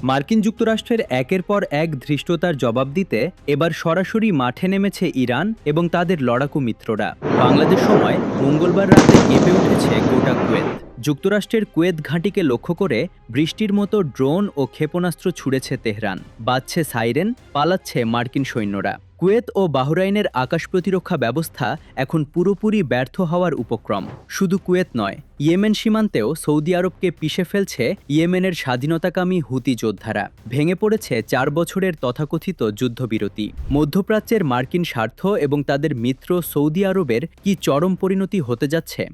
মার্কিন যুক্তরাষ্ট্রের একের পর এক ধৃষ্টতার জবাব দিতে এবার সরাসরি মাঠে নেমেছে ইরান এবং তাদের লড়াকু মিত্ররা। বাংলাদেশ সময় মঙ্গলবার রাতে কেঁপে উঠেছে গোটা কুয়েত। যুক্তরাষ্ট্রের কুয়েত ঘাঁটিকে লক্ষ্য করে বৃষ্টির মতো ড্রোন ও ক্ষেপণাস্ত্র ছুড়েছে তেহরান। বাজছে সাইরেন, পালাচ্ছে মার্কিন সৈন্যরা। কুয়েত ও বাহরাইনের আকাশ প্রতিরক্ষা ব্যবস্থা এখন পুরোপুরি ব্যর্থ হওয়ার উপক্রম। শুধু কুয়েত নয়, ইয়েমেন সীমান্তেও সৌদি আরবকে পিষে ফেলছে ইয়েমেনের স্বাধীনতাকামী হুতি যোদ্ধারা। ভেঙে পড়েছে 4 বছরের তথাকথিত যুদ্ধবিরতি। মধ্যপ্রাচ্যের মার্কিন স্বার্থ এবং তাদের মিত্র সৌদি আরবের কি চরম পরিণতি হতে যাচ্ছে?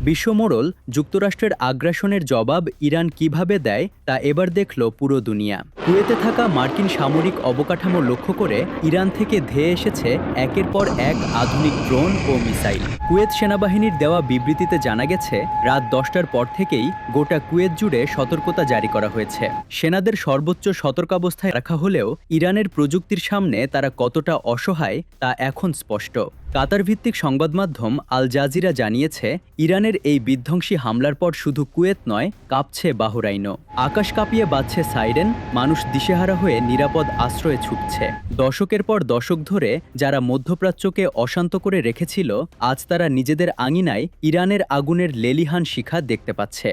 বিশ্বমোড়ল যুক্তরাষ্ট্রের আগ্রাসনের জবাব ইরান কিভাবে দেয় তা এবার দেখল পুরো দুনিয়া। কুয়েতে থাকা মার্কিন সামরিক অবকাঠামো লক্ষ্য করে ইরান থেকে ধেয়ে এসেছে একের পর এক আধুনিক ড্রোন ও মিসাইল। কুয়েত সেনাবাহিনীর দেওয়া বিবৃতিতে জানা গেছে, রাত 10টার পর থেকেই গোটা কুয়েত জুড়ে সতর্কতা জারি করা হয়েছে। সেনাদের সর্বোচ্চ সতর্কাবস্থায় রাখা হলেও ইরানের প্রযুক্তির সামনে তারা কতটা অসহায় তা এখন স্পষ্ট। কাতার ভিত্তিক সংবাদ মাধ্যম আল জাজিরা জানিয়েছে, ইরানের এই বিধ্বংসী হামলার পর শুধু কুয়েত নয়, কাঁপছে বাহরাইনও। আকাশ কাঁপিয়ে বাজছে সাইরেন, মানুষ দিশেহারা হয়ে নিরাপদ আশ্রয়ে ছুটছে। দশকের পর দশক ধরে যারা মধ্যপ্রাচ্যকে অশান্ত করে রেখেছিল, আজ তারা নিজেদের আঙিনায় ইরানের আগুনের লেলিহান শিখা দেখতে পাচ্ছে।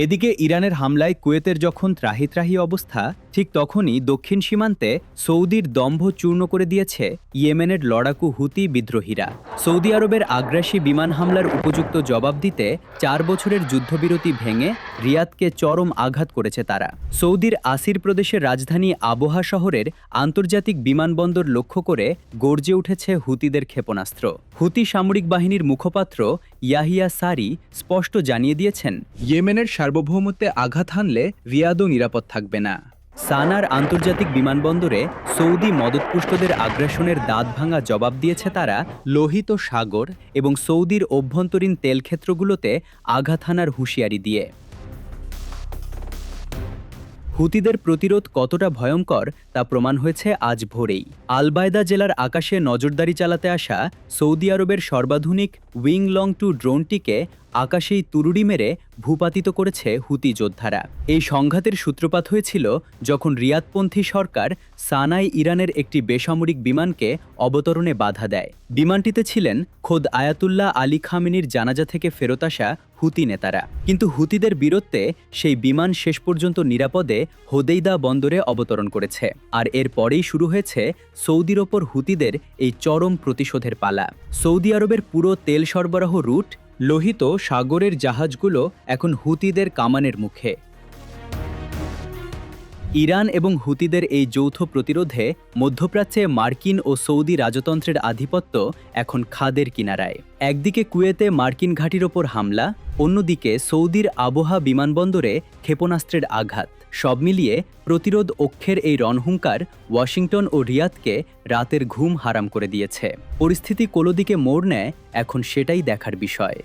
এদিকে ইরানের হামলায় কুয়েতের যখন ত্রাহি অবস্থা, ঠিক তখনই দক্ষিণ সীমান্তে সৌদির দম্ভ চূর্ণ করে দিয়েছে ইয়েমেনের লড়াকু হুতি বিদ্রোহীরা। সৌদি আরবের আগ্রাসী বিমান হামলার উপযুক্ত জবাব দিতে 4 বছরের যুদ্ধবিরতি ভেঙে রিয়াদকে চরম আঘাত করেছে তারা। সৌদির আসির প্রদেশের রাজধানী আবহা শহরের আন্তর্জাতিক বিমানবন্দর লক্ষ্য করে গর্জে উঠেছে হুতিদের ক্ষেপণাস্ত্র। হুতি সামরিক বাহিনীর মুখপাত্র ইয়াহিয়া সারি স্পষ্ট জানিয়ে দিয়েছেন, ইয়েমেনের সার্বভৌমত্বে আঘাত হানলে রিয়াদও নিরাপদ থাকবে না। সানার আন্তর্জাতিক বিমানবন্দরে সৌদি মদতপুষ্টদের আগ্রাসনের দাঁতভাঙা জবাব দিয়েছে তারা। লোহিত সাগর এবং সৌদির অভ্যন্তরীণ তেলক্ষেত্রগুলোতে আঘাত হানার হুঁশিয়ারি দিয়ে। হুতিদের প্রতিরোধ কতটা ভয়ঙ্কর তা প্রমাণ হয়েছে আজ ভোরেই। আলবায়দা জেলার আকাশে নজরদারি চালাতে আসা সৌদি আরবের সর্বাধুনিক উইং লং 2 ড্রোনটিকে আকাশেই তুরুড়ি মেরে ভূপাতিত করেছে হুতি যোদ্ধারা। এই সংঘাতের সূত্রপাত হয়েছিল যখন রিয়াদপন্থী সরকার সানায় ইরানের একটি বেসামরিক বিমানকে অবতরণে বাধা দেয়। বিমানটিতে ছিলেন খোদ আয়াতুল্লাহ আলী খামেনির জানাজা থেকে ফেরত আসা হুতি নেতারা। কিন্তু হুতিদের বীরত্বে সেই বিমান শেষ পর্যন্ত নিরাপদে হোদেইদা বন্দরে অবতরণ করেছে। আর এর পরেই শুরু হয়েছে সৌদির ওপর হুতিদের এই চরম প্রতিশোধের পালা। সৌদি আরবের পুরো তেল সরবরাহ রুট, লোহিত সাগরের জাহাজগুলো এখন হুতিদের কামানের মুখে। ইরান এবং হুতিদের এই যৌথ প্রতিরোধে মধ্যপ্রাচ্যে মার্কিন ও সৌদি রাজতন্ত্রের আধিপত্য এখন খাদের কিনারায়। একদিকে কুয়েতে মার্কিন ঘাঁটির ওপর হামলা, অন্যদিকে সৌদির আবহা বিমানবন্দরে ক্ষেপণাস্ত্রের আঘাত। সব মিলিয়ে প্রতিরোধ অক্ষের এই রণহুঙ্কার ওয়াশিংটন ও রিয়াদকে রাতের ঘুম হারাম করে দিয়েছে। পরিস্থিতি কোলো দিকে মোড় নেয়, এখন সেটাই দেখার বিষয়।